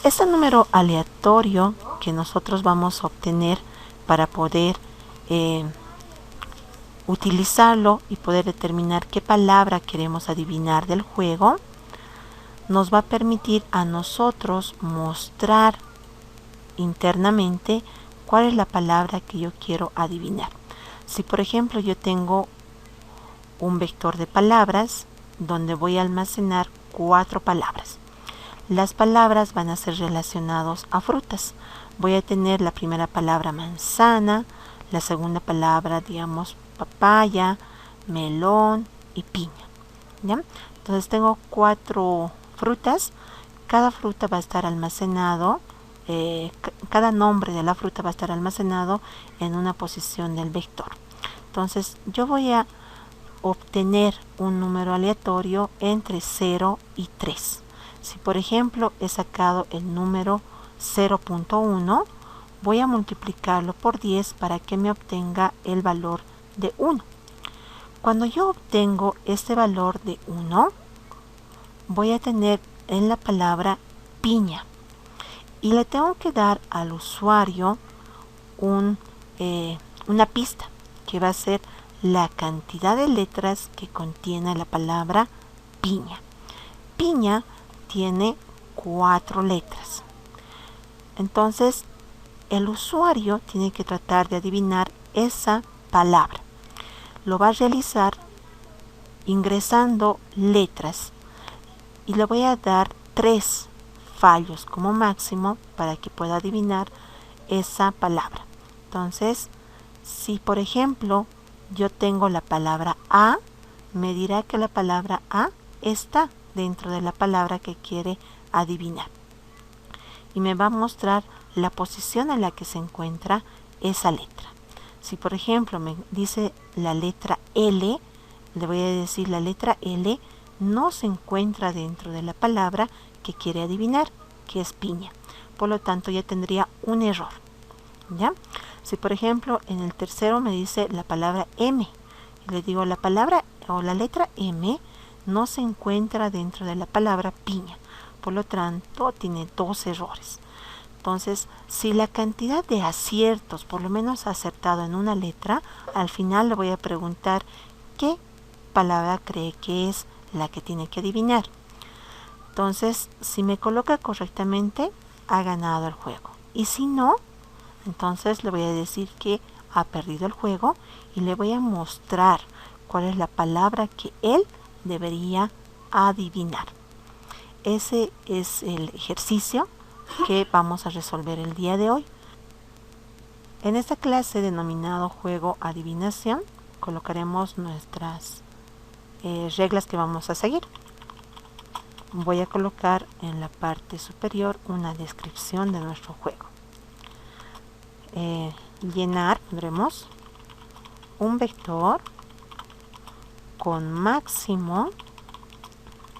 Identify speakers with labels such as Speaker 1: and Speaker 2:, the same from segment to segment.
Speaker 1: Este número aleatorio que nosotros vamos a obtener para poder utilizarlo y poder determinar qué palabra queremos adivinar del juego, nos va a permitir a nosotros mostrar internamente cuál es la palabra que yo quiero adivinar. Si por ejemplo yo tengo un vector de palabras donde voy a almacenar 4 palabras. Las palabras van a ser relacionadas a frutas. Voy a tener la primera palabra manzana, la segunda palabra, digamos, papaya, melón y piña. ¿Ya? Entonces tengo 4 frutas. Cada fruta va a estar almacenado, cada nombre de la fruta va a estar almacenado en una posición del vector. Entonces yo voy a obtener un número aleatorio entre 0 y 3. Si por ejemplo he sacado el número 0.1, voy a multiplicarlo por 10 para que me obtenga el valor de 1. Cuando yo obtengo este valor de 1, voy a tener en la palabra piña y le tengo que dar al usuario una pista que va a ser la cantidad de letras que contiene la palabra piña. Piña tiene 4 letras. Entonces, el usuario tiene que tratar de adivinar esa palabra. Lo va a realizar ingresando letras y le voy a dar 3 fallos como máximo para que pueda adivinar esa palabra. Entonces, si por ejemplo yo tengo la palabra A, me dirá que la palabra A está dentro de la palabra que quiere adivinar y me va a mostrar la posición en la que se encuentra esa letra. Si por ejemplo me dice la letra L, le voy a decir la letra L no se encuentra dentro de la palabra que quiere adivinar, que es piña. Por lo tanto ya tendría un error. ¿Ya? Si por ejemplo en el tercero me dice la palabra M, y le digo la palabra o la letra M no se encuentra dentro de la palabra piña, por lo tanto tiene 2 errores. Entonces, si la cantidad de aciertos, por lo menos ha acertado en una letra, al final le voy a preguntar qué palabra cree que es la que tiene que adivinar. Entonces, si me coloca correctamente, ha ganado el juego. Y si no, entonces le voy a decir que ha perdido el juego y le voy a mostrar cuál es la palabra que él debería adivinar. Ese es el ejercicio que vamos a resolver el día de hoy. En esta clase denominado juego adivinación colocaremos nuestras reglas que vamos a seguir. Voy a colocar en la parte superior una descripción de nuestro juego. Llenar, pondremos un vector con máximo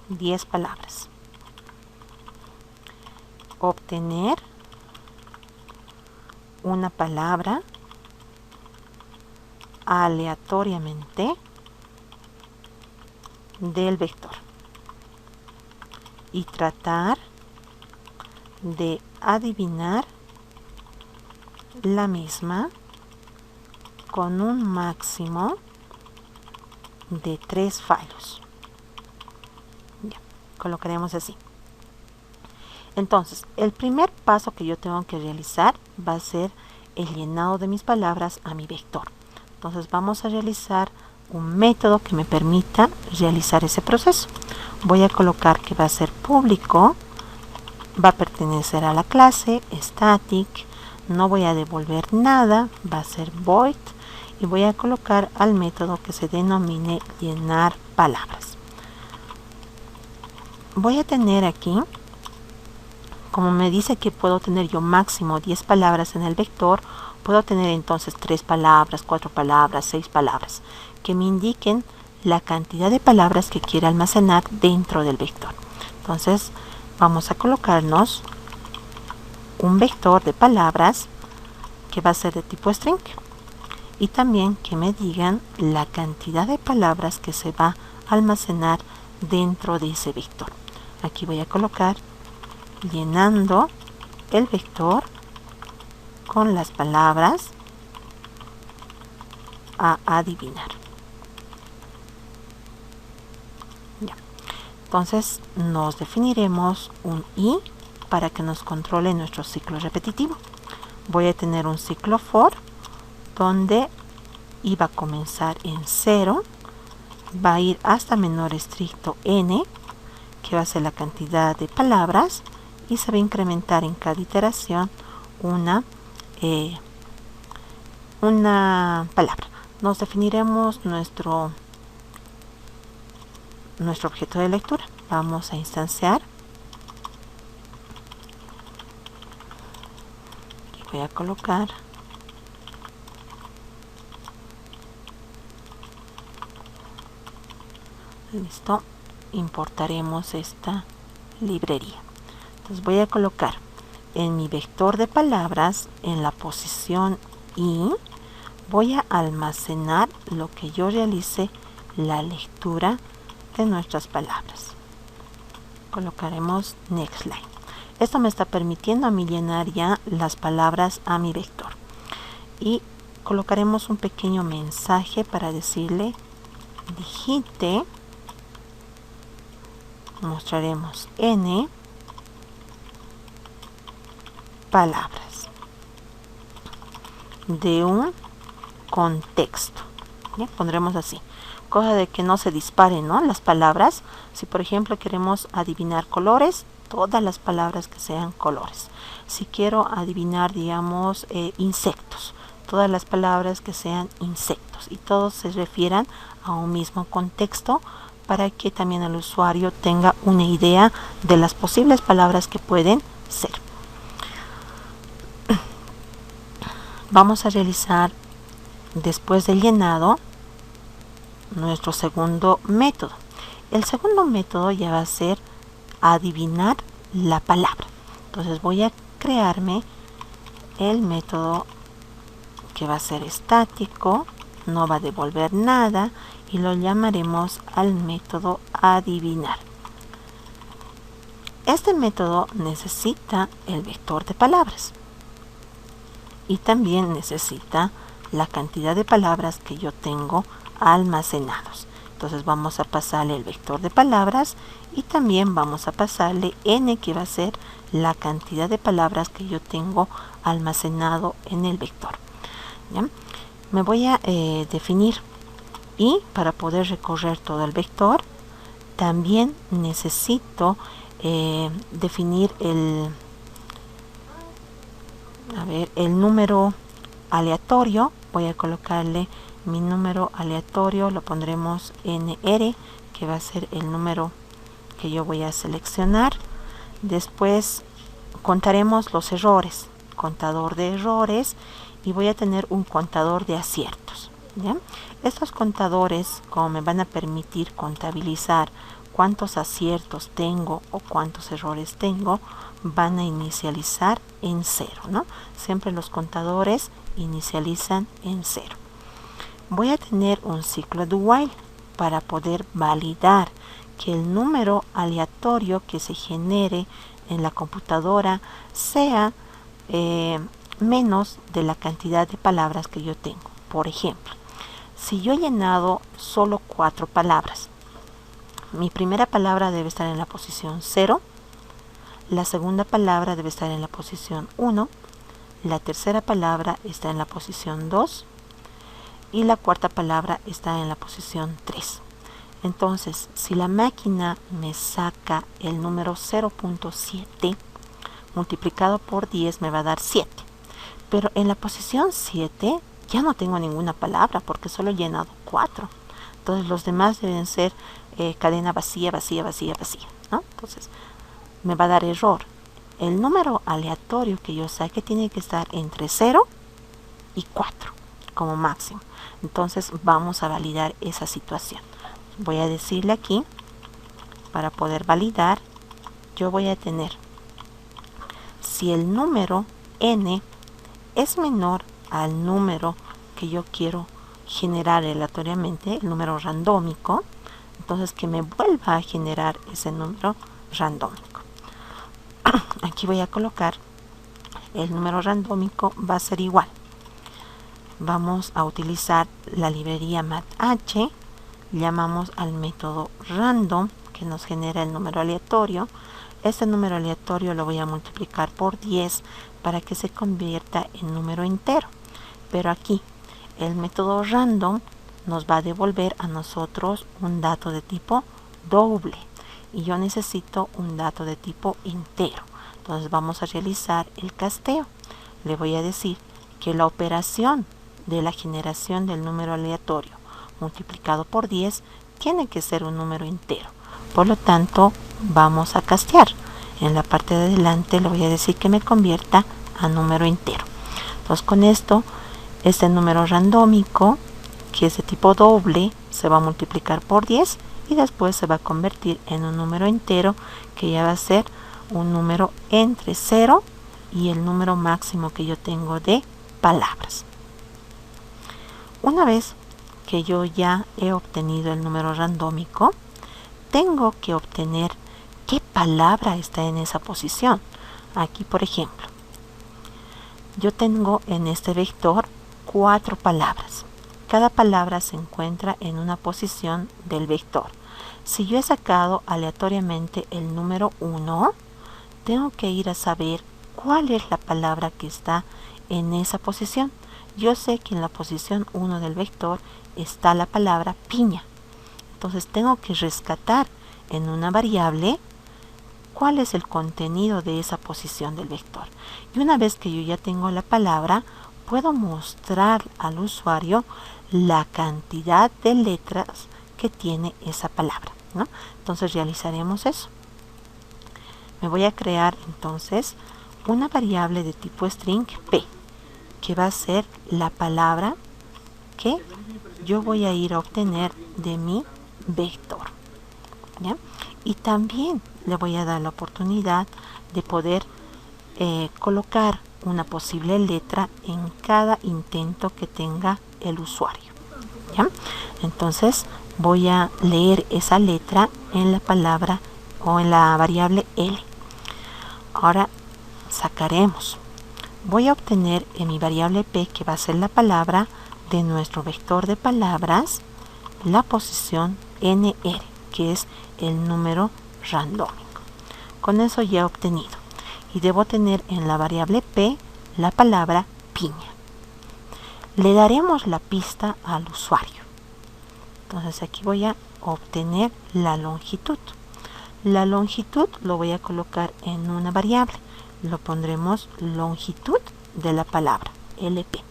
Speaker 1: 10 palabras. Obtener una palabra aleatoriamente del vector y tratar de adivinar la misma con un máximo de 3 fallos. Ya, colocaremos así. Entonces, el primer paso que yo tengo que realizar va a ser el llenado de mis palabras a mi vector. Entonces vamos a realizar un método que me permita realizar ese proceso. Voy a colocar que va a ser público, va a pertenecer a la clase static, no voy a devolver nada, va a ser void y voy a colocar al método que se denomine llenar palabras. Voy a tener aquí, como me dice que puedo tener yo máximo 10 palabras en el vector, puedo tener entonces 3 palabras, 4 palabras, 6 palabras, que me indiquen la cantidad de palabras que quiere almacenar dentro del vector. Entonces vamos a colocarnos un vector de palabras que va a ser de tipo string y también que me digan la cantidad de palabras que se va a almacenar dentro de ese vector. Aquí voy a colocar llenando el vector con las palabras a adivinar. Ya. Entonces nos definiremos un i para que nos controle nuestro ciclo repetitivo. Voy a tener un ciclo for donde i va a comenzar en 0, va a ir hasta menor estricto n, que va a ser la cantidad de palabras, y se va a incrementar en cada iteración una palabra. Nos definiremos nuestro objeto de lectura. Vamos a instanciar. Aquí voy a colocar listo. Importaremos esta librería. Entonces voy a colocar en mi vector de palabras, en la posición i, voy a almacenar lo que yo realice la lectura de nuestras palabras. Colocaremos next line. Esto me está permitiendo a mí llenar ya las palabras a mi vector. Y colocaremos un pequeño mensaje para decirle digite, mostraremos n palabras de un contexto. ¿Ya? Pondremos así, cosa de que no se disparen, ¿no?, las palabras. Si por ejemplo queremos adivinar colores, todas las palabras que sean colores. Si quiero adivinar, digamos, insectos, todas las palabras que sean insectos, y todos se refieran a un mismo contexto, para que también el usuario tenga una idea de las posibles palabras que pueden ser. Vamos a realizar, después del llenado, nuestro segundo método. El segundo método ya va a ser adivinar la palabra. Entonces voy a crearme el método que va a ser estático, no va a devolver nada, y lo llamaremos al método adivinar. Este método necesita el vector de palabras y también necesita la cantidad de palabras que yo tengo almacenados. Entonces vamos a pasarle el vector de palabras y también vamos a pasarle n, que va a ser la cantidad de palabras que yo tengo almacenado en el vector. ¿Ya? Me voy a definir, y para poder recorrer todo el vector también necesito definir el número aleatorio. Voy a colocarle mi número aleatorio, lo pondremos nr, que va a ser el número que yo voy a seleccionar. Después contaremos los errores, contador de errores, y voy a tener un contador de aciertos. ¿Ya? Estos contadores, como me van a permitir contabilizar cuántos aciertos tengo o cuántos errores tengo, van a inicializar en 0, ¿no? Siempre los contadores inicializan en 0. Voy a tener un ciclo do while para poder validar que el número aleatorio que se genere en la computadora sea menos de la cantidad de palabras que yo tengo. Por ejemplo, si yo he llenado solo 4 palabras, mi primera palabra debe estar en la posición 0, la segunda palabra debe estar en la posición 1, la tercera palabra está en la posición 2 y la cuarta palabra está en la posición 3. Entonces, si la máquina me saca el número 0.7 multiplicado por 10, me va a dar 7. Pero en la posición 7 ya no tengo ninguna palabra porque solo he llenado 4. Entonces los demás deben ser cadena vacía, vacía, vacía, vacía, ¿no? Entonces me va a dar error. El número aleatorio que yo saque tiene que estar entre 0 y 4 como máximo. Entonces vamos a validar esa situación. Voy a decirle aquí, para poder validar, yo voy a tener, si el número n es menor al número que yo quiero generar aleatoriamente, el número randómico, entonces que me vuelva a generar ese número randómico. aquí voy a colocar el número randómico, va a ser igual. Vamos a utilizar la librería MathH, llamamos al método random que nos genera el número aleatorio. Este número aleatorio lo voy a multiplicar por 10 para que se convierta en número entero. Pero aquí el método random nos va a devolver a nosotros un dato de tipo doble y yo necesito un dato de tipo entero. Entonces vamos a realizar el casteo. Le voy a decir que la operación de la generación del número aleatorio multiplicado por 10 tiene que ser un número entero. Por lo tanto, vamos a castear. En la parte de adelante le voy a decir que me convierta a número entero. Entonces con esto, este número randómico, que es de tipo doble, se va a multiplicar por 10 y después se va a convertir en un número entero que ya va a ser un número entre 0 y el número máximo que yo tengo de palabras. Una vez que yo ya he obtenido el número randómico, tengo que obtener qué palabra está en esa posición. Aquí, por ejemplo, yo tengo en este vector 4 palabras. Cada palabra se encuentra en una posición del vector. Si yo he sacado aleatoriamente el número 1, tengo que ir a saber cuál es la palabra que está en esa posición. Yo sé que en la posición 1 del vector está la palabra piña. Entonces tengo que rescatar en una variable cuál es el contenido de esa posición del vector. Y una vez que yo ya tengo la palabra, puedo mostrar al usuario la cantidad de letras que tiene esa palabra, ¿no? Entonces realizaremos eso. Me voy a crear entonces una variable de tipo string p, que va a ser la palabra que yo voy a ir a obtener de mi vector, ¿ya? Y también le voy a dar la oportunidad de poder colocar una posible letra en cada intento que tenga el usuario, ¿ya? Entonces voy a leer esa letra en la palabra o en la variable L. Ahora sacaremos. Voy a obtener en mi variable P, que va a ser la palabra, de nuestro vector de palabras, la posición NR, que es el número randómico. Con eso ya he obtenido. Y debo tener en la variable P la palabra piña. Le daremos la pista al usuario. Entonces aquí voy a obtener la longitud. La longitud lo voy a colocar en una variable. Lo pondremos longitud de la palabra LP.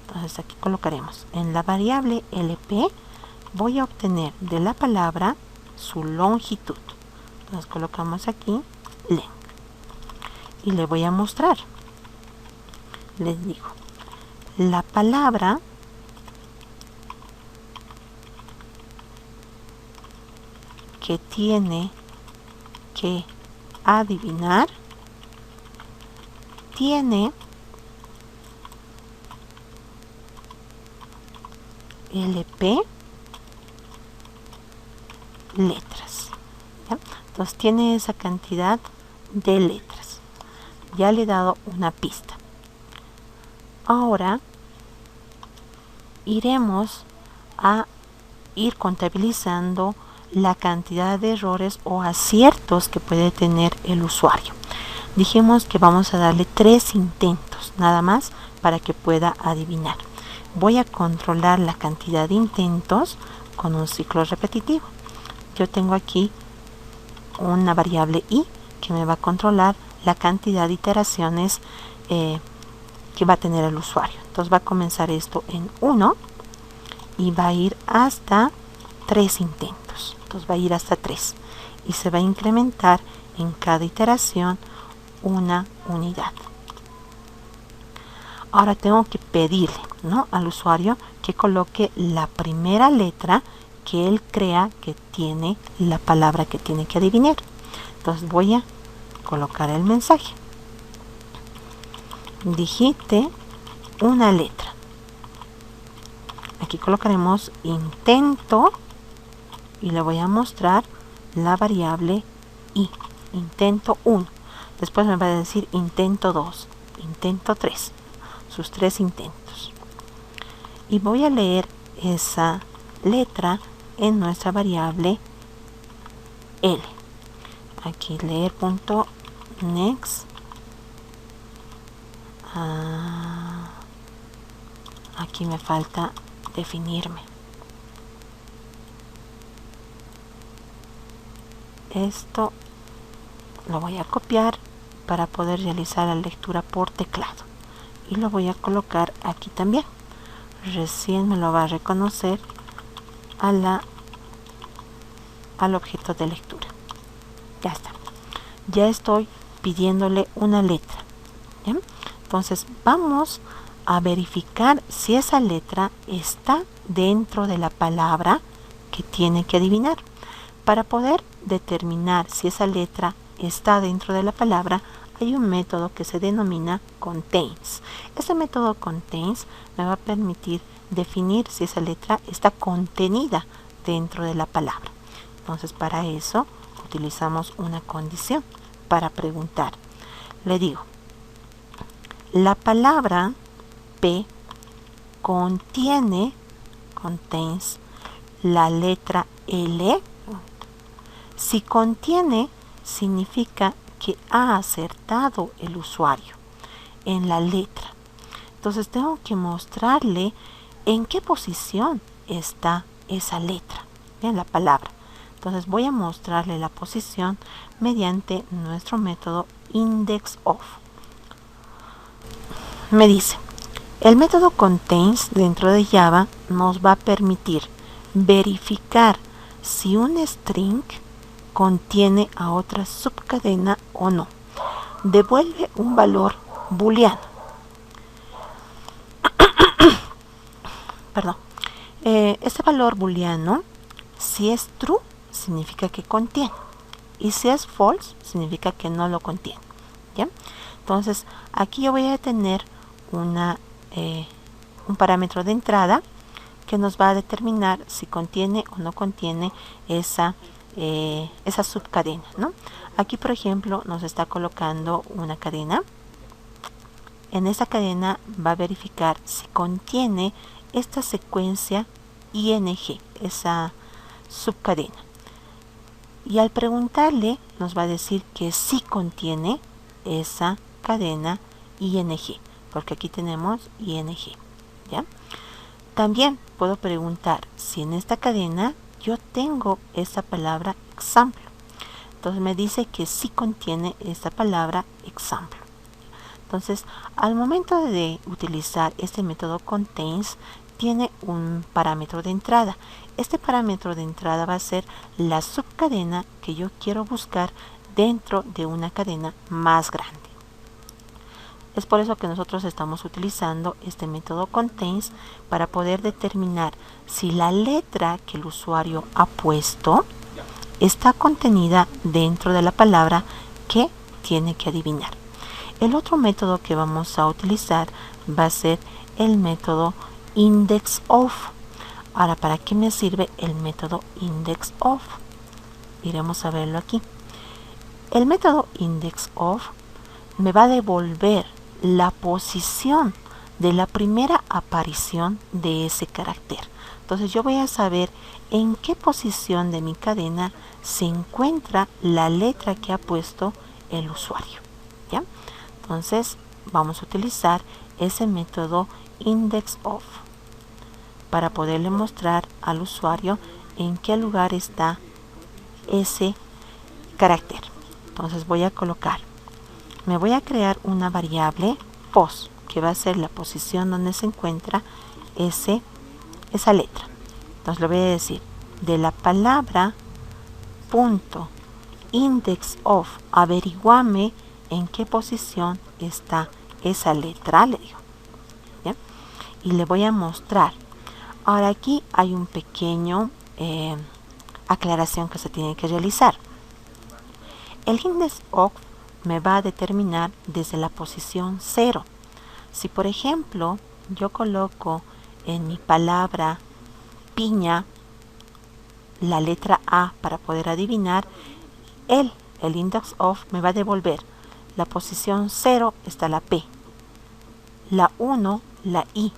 Speaker 1: Entonces aquí colocaremos en la variable LP, voy a obtener de la palabra su longitud. Entonces colocamos aquí length y le voy a mostrar. Les digo, la palabra que tiene que adivinar tiene LP letras, ¿ya? Entonces tiene esa cantidad de letras. Ya le he dado una pista. Ahora iremos a ir contabilizando la cantidad de errores o aciertos que puede tener el usuario. Dijimos que vamos a darle 3 intentos nada más para que pueda adivinar. Voy a controlar la cantidad de intentos con un ciclo repetitivo. Yo tengo aquí una variable i que me va a controlar la cantidad de iteraciones que va a tener el usuario. Entonces va a comenzar esto en 1 y va a ir hasta 3 intentos. Entonces va a ir hasta 3 y se va a incrementar en cada iteración una unidad. Ahora tengo que pedirle, ¿no?, al usuario que coloque la primera letra que él crea que tiene la palabra que tiene que adivinar. Entonces voy a colocar el mensaje. Digite una letra. Aquí colocaremos intento y le voy a mostrar la variable i, intento 1. Después me va a decir intento 2, intento 3, sus 3 intentos. Y voy a leer esa letra en nuestra variable L. Aquí leer punto next. Aquí me falta definirme. Esto lo voy a copiar para poder realizar la lectura por teclado. Y lo voy a colocar aquí también. Recién me lo va a reconocer al objeto de lectura. Ya está. Ya estoy pidiéndole una letra. ¿Bien? Entonces vamos a verificar si esa letra está dentro de la palabra que tiene que adivinar. Para poder determinar si esa letra está dentro de la palabra, hay un método que se denomina contains. Este método contains me va a permitir definir si esa letra está contenida dentro de la palabra. Entonces, para eso utilizamos una condición para preguntar. Le digo, la palabra P contains la letra L. Si contiene, significa que ha acertado el usuario en la letra. Entonces tengo que mostrarle en qué posición está esa letra, en la palabra. Entonces voy a mostrarle la posición mediante nuestro método indexOf. Me dice, el método contains dentro de Java nos va a permitir verificar si un string contiene a otra subcadena o no. Devuelve un valor booleano. Perdón. Este valor booleano, si es true, significa que contiene. Y si es false, significa que no lo contiene. ¿Ya? Entonces, aquí yo voy a tener un parámetro de entrada que nos va a determinar si contiene o no contiene esa subcadena, ¿no? Aquí, por ejemplo, nos está colocando una cadena. En esta cadena va a verificar si contiene esta secuencia ing, esa subcadena. Y al preguntarle, nos va a decir que sí contiene esa cadena ing, porque aquí tenemos ing, ¿ya? También puedo preguntar si en esta cadena yo tengo esta palabra example. Entonces me dice que sí contiene esta palabra example. Entonces, al momento de utilizar este método contains, tiene un parámetro de entrada. Este parámetro de entrada va a ser la subcadena que yo quiero buscar dentro de una cadena más grande. Es por eso que nosotros estamos utilizando este método contains para poder determinar si la letra que el usuario ha puesto está contenida dentro de la palabra que tiene que adivinar. El otro método que vamos a utilizar va a ser el método indexOf. Ahora, ¿para qué me sirve el método indexOf? Iremos a verlo aquí. El método indexOf me va a devolver la posición de la primera aparición de ese carácter. Entonces yo voy a saber en qué posición de mi cadena se encuentra la letra que ha puesto el usuario, ¿ya? Entonces vamos a utilizar ese método indexOf para poderle mostrar al usuario en qué lugar está ese carácter. Entonces voy a colocar, me voy a crear una variable pos, que va a ser la posición donde se encuentra esa letra. Entonces le voy a decir, de la palabra punto indexOf, averiguame en qué posición está esa letra, le digo, ¿ya? Y le voy a mostrar. Ahora aquí hay un pequeño aclaración que se tiene que realizar. El indexOf me va a determinar desde la posición 0. Si por ejemplo yo coloco en mi palabra piña la letra A para poder adivinar, el indexOf me va a devolver la posición 0 está la P, la 1 la I,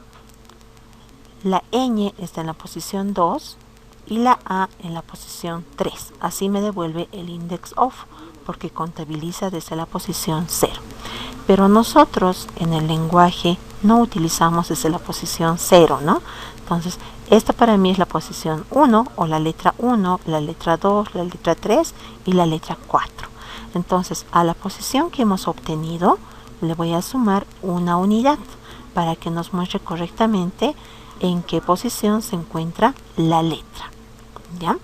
Speaker 1: la ñ está en la posición 2 y la A en la posición 3. Así me devuelve el index of porque contabiliza desde la posición 0. Pero nosotros en el lenguaje no utilizamos desde la posición 0, ¿no? Entonces, esta para mí es la posición 1 o la letra 1, la letra 2, la letra 3 y la letra 4. Entonces, a la posición que hemos obtenido le voy a sumar una unidad para que nos muestre correctamente en qué posición se encuentra la letra. ¿Ya?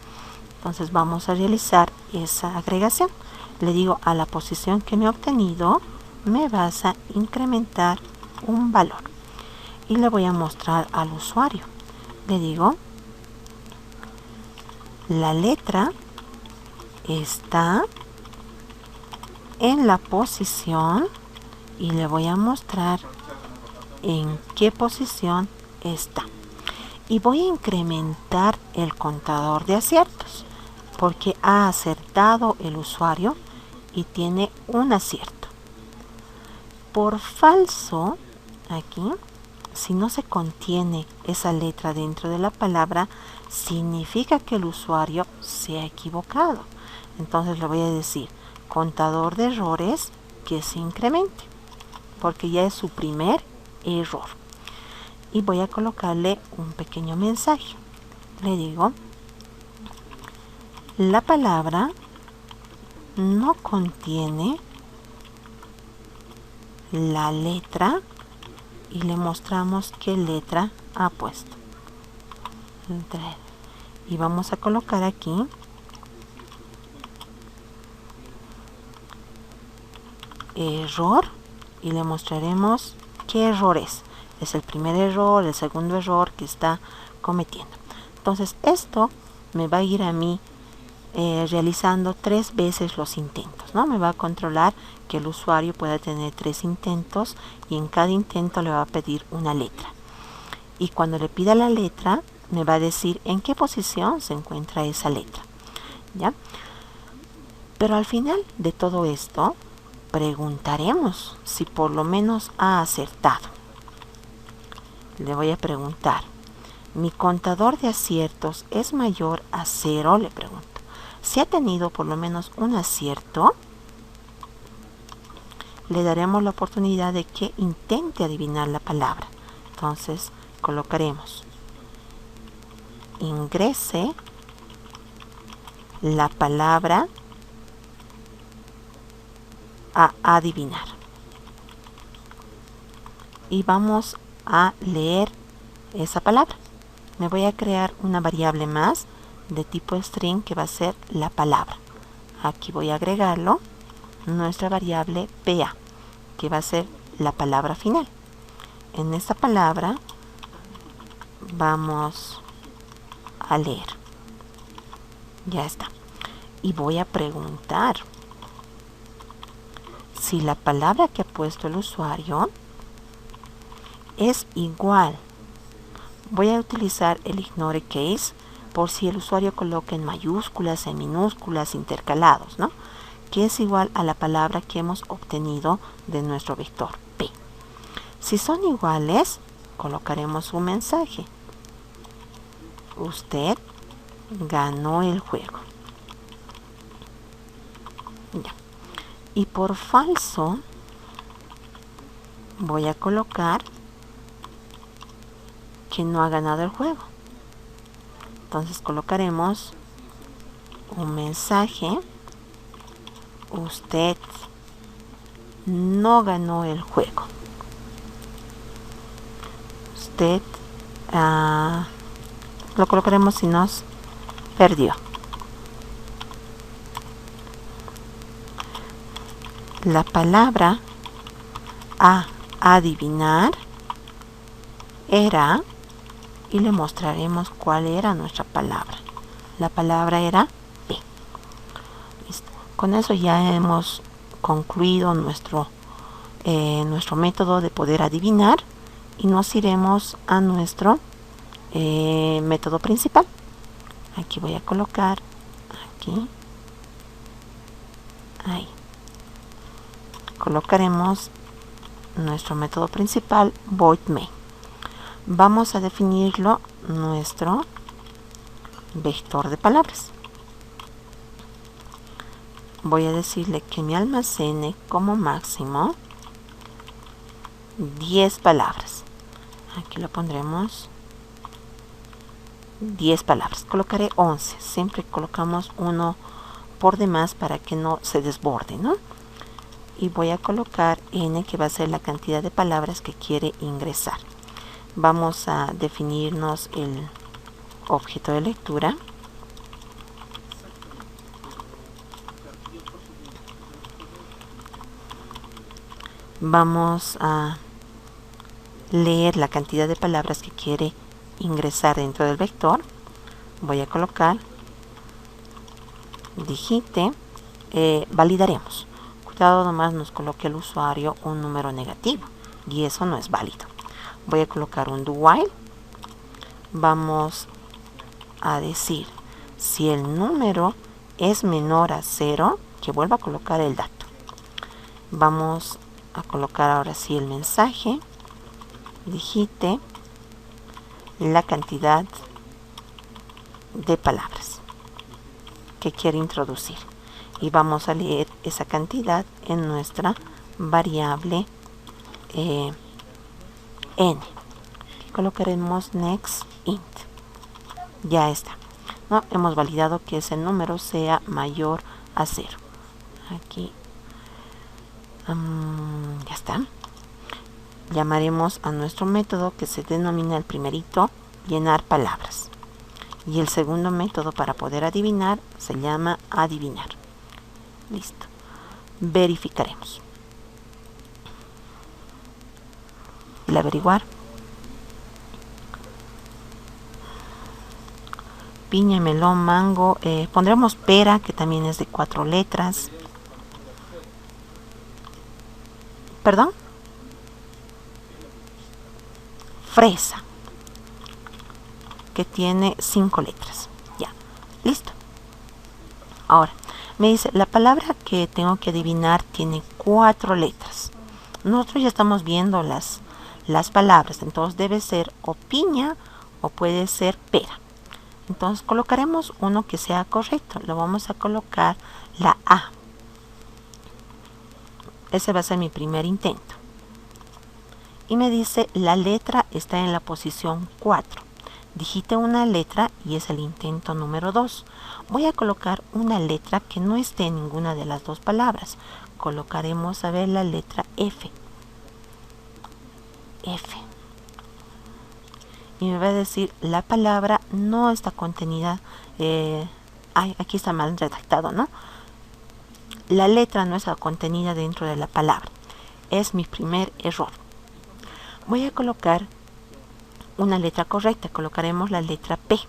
Speaker 1: Entonces vamos a realizar esa agregación. Le digo a la posición que me he obtenido, me vas a incrementar un valor. Y le voy a mostrar al usuario. Le digo, la letra está en la posición y le voy a mostrar en qué posición está. Y voy a incrementar el contador de aciertos porque ha acertado el usuario y tiene un acierto. Por falso, aquí, si no se contiene esa letra dentro de la palabra, significa que el usuario se ha equivocado. Entonces le voy a decir contador de errores que se incremente porque ya es su primer error. Y voy a colocarle un pequeño mensaje. Le digo, la palabra no contiene la letra y le mostramos qué letra ha puesto. Y vamos a colocar aquí error y le mostraremos qué error es. Es el primer error, el segundo error que está cometiendo. Entonces esto me va a ir a mí realizando 3 veces los intentos, ¿no? Me va a controlar que el usuario pueda tener 3 intentos y en cada intento le va a pedir una letra. Y cuando le pida la letra, me va a decir en qué posición se encuentra esa letra, ¿ya? Pero al final de todo esto, preguntaremos si por lo menos ha acertado. Le voy a preguntar, ¿mi contador de aciertos es mayor a 0? Le pregunto. Si ha tenido por lo menos un acierto, le daremos la oportunidad de que intente adivinar la palabra. Entonces, colocaremos ingrese la palabra a adivinar. Y vamos a leer esa palabra. Me voy a crear una variable más de tipo string que va a ser la palabra. Aquí voy a agregarlo, nuestra variable PA, que va a ser la palabra final. En esta palabra vamos a leer. Ya está. Y voy a preguntar si la palabra que ha puesto el usuario es igual. Voy a utilizar el ignore case por si el usuario coloca en mayúsculas, en minúsculas, intercalados, ¿no? Que es igual a la palabra que hemos obtenido de nuestro vector P. Si son iguales, colocaremos un mensaje. Usted ganó el juego. Ya. Y por falso, voy a colocar que no ha ganado el juego. Entonces colocaremos un mensaje. Usted no ganó el juego. Usted lo colocaremos si nos perdió. La palabra a adivinar era, y le mostraremos cuál era nuestra palabra. La palabra era P. Listo. Con eso ya hemos concluido nuestro método de poder adivinar y nos iremos a nuestro método principal. Aquí voy a colocar, aquí, ahí. colocaremos nuestro método principal, void main. Vamos a definirlo nuestro vector de palabras. Voy a decirle que me almacene como máximo 10 palabras. Aquí lo pondremos 10 palabras. Colocaré 11. Siempre colocamos uno por demás para que no se desborde, ¿no? Y voy a colocar n, que va a ser la cantidad de palabras que quiere ingresar. Vamos a definirnos el objeto de lectura. Vamos a leer la cantidad de palabras que quiere ingresar dentro del vector. Voy a colocar digite, validaremos. Cuidado, nomás nos coloque el usuario un número negativo y eso no es válido. Voy a colocar un do while. Vamos a decir si el número es menor a 0, que vuelva a colocar el dato. Vamos a colocar ahora sí el mensaje. Digite la cantidad de palabras que quiere introducir y vamos a leer esa cantidad en nuestra variable n. Colocaremos next int. Ya está, ¿no? Hemos validado que ese número sea mayor a 0. Aquí ya está. Llamaremos a nuestro método, que se denomina el primerito llenar palabras, y el segundo método para poder adivinar se llama adivinar. Listo. Verificaremos. El averiguar. Piña, melón, mango. Pondremos pera, que también es de 4 letras. Perdón. Fresa, que tiene 5 letras. Ya, listo. Ahora, me dice, la palabra que tengo que adivinar tiene 4 letras. Nosotros ya estamos viendo las palabras, entonces debe ser o piña o puede ser pera. Entonces colocaremos uno que sea correcto. Lo vamos a colocar la A. Ese va a ser mi primer intento. Y me dice, la letra está en la posición 4. Digite una letra y es el intento número 2. Voy a colocar una letra que no esté en ninguna de las dos palabras. Colocaremos, a ver, la letra F. F. Y me va a decir, la palabra no está contenida. Aquí está mal redactado, ¿no? La letra no está contenida dentro de la palabra. Es mi primer error. Voy a colocar una letra correcta. Colocaremos la letra P.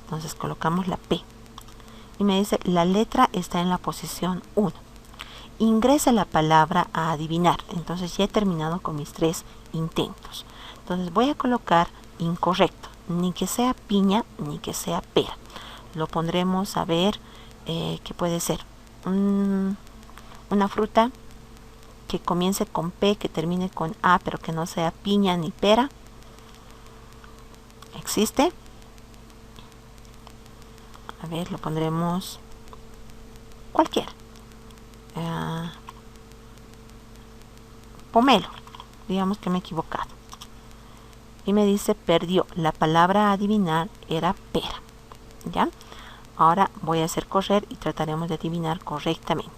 Speaker 1: Entonces colocamos la P. Y me dice, la letra está en la posición 1. Ingresa la palabra a adivinar. Entonces ya he terminado con mis 3 intentos. Entonces voy a colocar incorrecto. Ni que sea piña, ni que sea pera. Lo pondremos, a ver, ¿qué puede ser? Una fruta que comience con P, que termine con A, pero que no sea piña ni pera. ¿Existe? A ver, lo pondremos cualquiera. Pomelo. Digamos que me he equivocado. Y me dice, perdió. La palabra a adivinar era pera. ¿Ya? Ahora voy a hacer correr y trataremos de adivinar correctamente.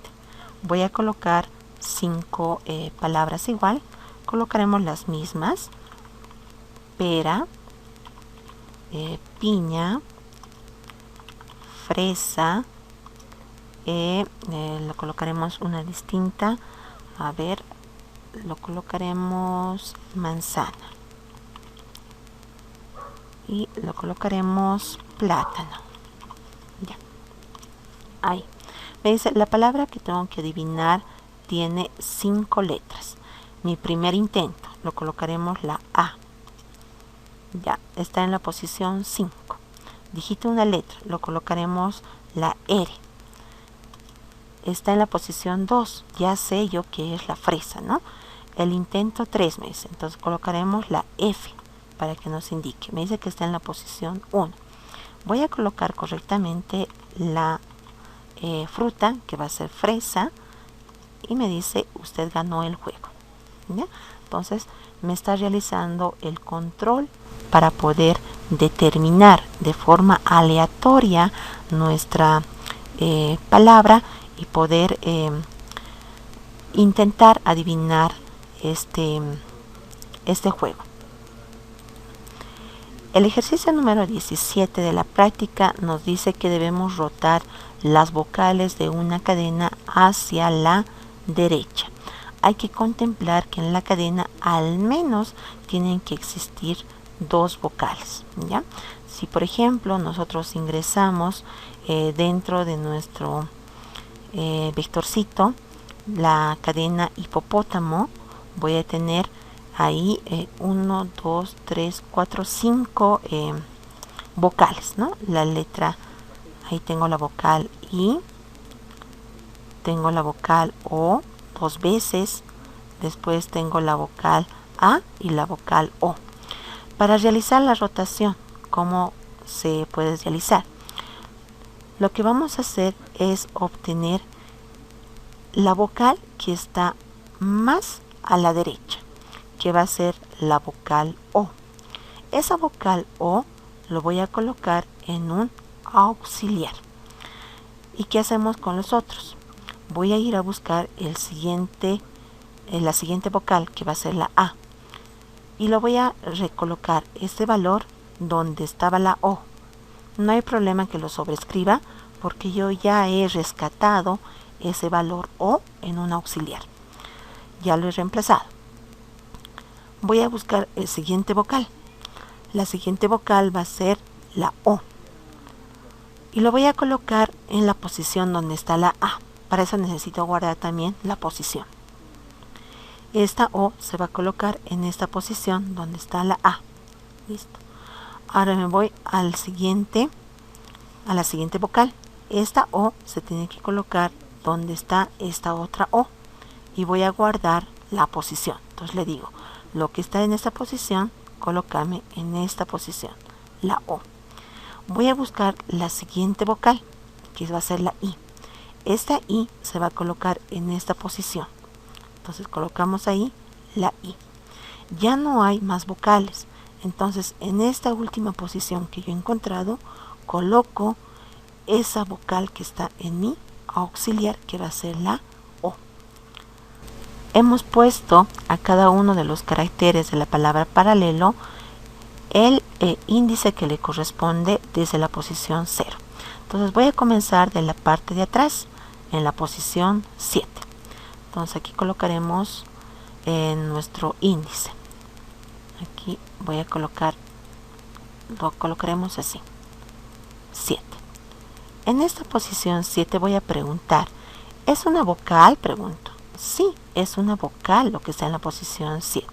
Speaker 1: Voy a colocar 5 palabras igual. Colocaremos las mismas. Pera, piña, fresa, lo colocaremos una distinta. A ver, lo colocaremos manzana. Y lo colocaremos plátano. Ya. Ahí. Me dice, la palabra que tengo que adivinar tiene 5 letras. Mi primer intento, lo colocaremos la A. Ya, está en la posición 5. Digite una letra, lo colocaremos la R. está en la posición 2. Ya sé yo que es la fresa, ¿no? El intento 3 me dice. Entonces colocaremos la F para que nos indique. Me dice que está en la posición 1. Voy a colocar correctamente la fruta, que va a ser fresa, y me dice usted ganó el juego. ¿Ya? Entonces me está realizando el control para poder determinar de forma aleatoria nuestra palabra y poder intentar adivinar este juego. El ejercicio número 17 de la práctica nos dice que debemos rotar las vocales de una cadena hacia la derecha. Hay que contemplar que en la cadena al menos tienen que existir 2 vocales, ¿ya? Si por ejemplo nosotros ingresamos dentro de nuestro vectorcito la cadena hipopótamo, voy a tener ahí 1, 2, 3, 4, 5 vocales, ¿no? La letra, ahí tengo la vocal I, tengo la vocal O 2 veces, después tengo la vocal A y la vocal O. Para realizar la rotación, ¿cómo se puede realizar? Lo que vamos a hacer es obtener la vocal que está más a la derecha, que va a ser la vocal O. Esa vocal O lo voy a colocar en un auxiliar. ¿Y qué hacemos con los otros? Voy a ir a buscar la siguiente vocal, que va a ser la A, y lo voy a recolocar este valor donde estaba la O. No hay problema que lo sobrescriba porque yo ya he rescatado ese valor O en un auxiliar. Ya lo he reemplazado. Voy a buscar el siguiente vocal. La siguiente vocal va a ser la O. Y lo voy a colocar en la posición donde está la A. Para eso necesito guardar también la posición. Esta O se va a colocar en esta posición donde está la A. Listo. Ahora me voy a la siguiente vocal. Esta O se tiene que colocar donde está esta otra O. Y voy a guardar la posición. Entonces le digo, lo que está en esta posición, colócame en esta posición, la O. Voy a buscar la siguiente vocal, que va a ser la I. Esta I se va a colocar en esta posición. Entonces colocamos ahí la I. Ya no hay más vocales. Entonces en esta última posición que yo he encontrado, coloco esa vocal que está en mi auxiliar, que va a ser la O. Hemos puesto a cada uno de los caracteres de la palabra paralelo el índice que le corresponde desde la posición 0. Entonces voy a comenzar de la parte de atrás, en la posición 7. Entonces aquí colocaremos nuestro índice. Aquí voy a colocar, lo colocaremos así, 7. En esta posición 7 voy a preguntar, ¿es una vocal? Pregunto. Sí, es una vocal lo que está en la posición 7.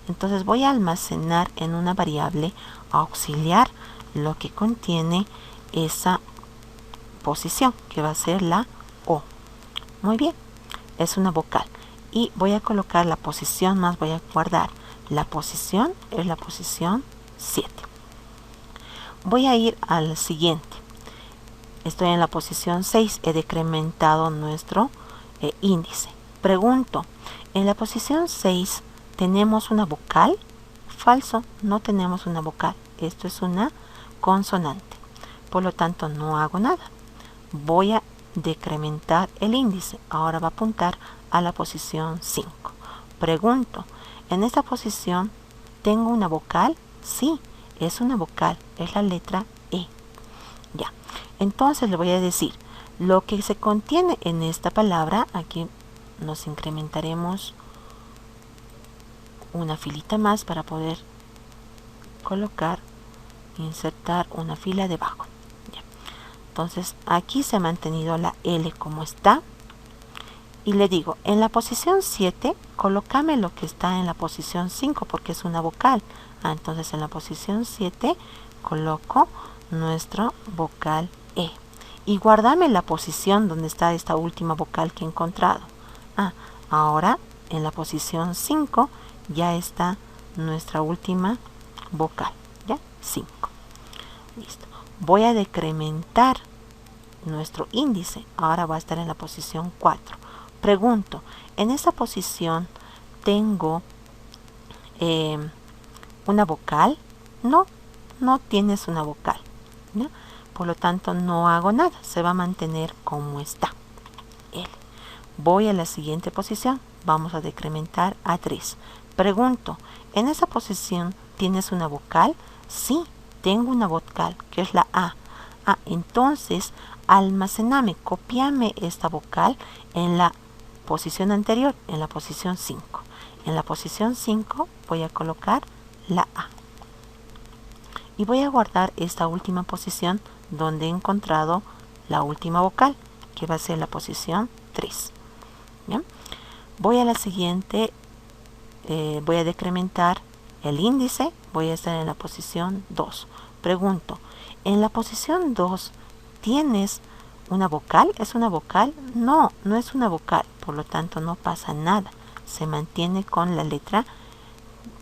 Speaker 1: Entonces voy a almacenar en una variable auxiliar lo que contiene esa posición, que va a ser la O. Muy bien, es una vocal. Y voy a colocar la posición más, voy a guardar la posición, es la posición 7. Voy a ir al siguiente. Estoy en la posición 6, he decrementado nuestro índice. Pregunto, ¿en la posición 6 tenemos una vocal? Falso, no tenemos una vocal. Esto es una consonante. Por lo tanto, no hago nada. Voy a decrementar el índice. Ahora va a apuntar a la posición 5. Pregunto, ¿en esta posición tengo una vocal? Sí, es una vocal. Es la letra E. Ya. Entonces le voy a decir, lo que se contiene en esta palabra, aquí nos incrementaremos una filita más para poder colocar, insertar una fila debajo. Ya. Entonces aquí se ha mantenido la L como está. Y le digo, en la posición 7, colócame lo que está en la posición 5 porque es una vocal. Entonces en la posición 7 coloco nuestra vocal E. y guárdame la posición donde está esta última vocal que he encontrado. Ahora en la posición 5 ya está nuestra última vocal, ¿ya? 5. Listo. Voy a decrementar nuestro índice. Ahora va a estar en la posición 4. Pregunto, ¿en esa posición tengo una vocal? No, no tienes una vocal, ¿ya? Por lo tanto no hago nada, se va a mantener como está. L. Voy a la siguiente posición, vamos a decrementar a 3. Pregunto, ¿en esa posición tienes una vocal? Sí, tengo una vocal, que es la A. Entonces almacename, copiame esta vocal en la posición anterior, en la posición 5. En la posición 5 voy a colocar la A. Y voy a guardar esta última posición donde he encontrado la última vocal, que va a ser la posición 3. ¿Bien? Voy a la siguiente, voy a decrementar el índice, voy a estar en la posición 2. Pregunto, ¿en la posición 2 tienes una vocal? ¿Es una vocal? No, no es una vocal, por lo tanto no pasa nada. Se mantiene con la letra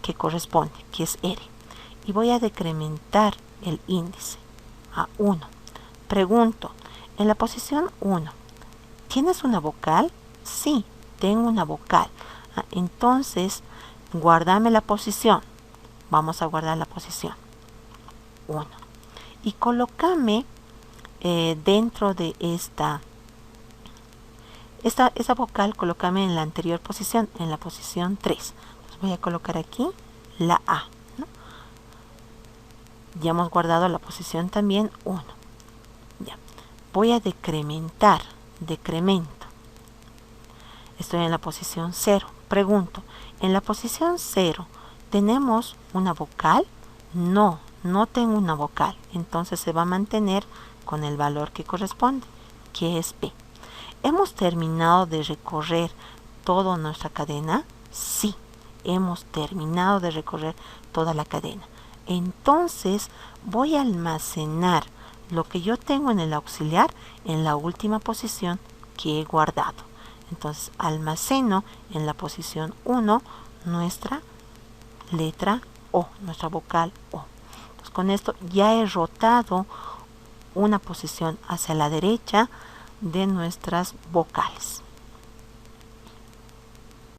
Speaker 1: que corresponde, que es R. Y voy a decrementar el índice a 1. Pregunto, en la posición 1, ¿tienes una vocal? Sí, tengo una vocal. Entonces, guárdame la posición. Vamos a guardar la posición 1. Y colócame dentro de esa vocal, colócame en la anterior posición, en la posición 3. Entonces voy a colocar aquí la A, ¿no? Ya hemos guardado la posición también 1. Ya. Voy a decrementar, decremento. Estoy en la posición 0. Pregunto, ¿en la posición 0 tenemos una vocal? No, no tengo una vocal. Entonces se va a mantener con el valor que corresponde, que es P. ¿Hemos terminado de recorrer toda nuestra cadena? Sí, hemos terminado de recorrer toda la cadena. Entonces voy a almacenar lo que yo tengo en el auxiliar en la última posición que he guardado. Entonces almaceno en la posición 1 nuestra letra O, nuestra vocal O. Entonces, con esto ya he rotado una posición hacia la derecha de nuestras vocales.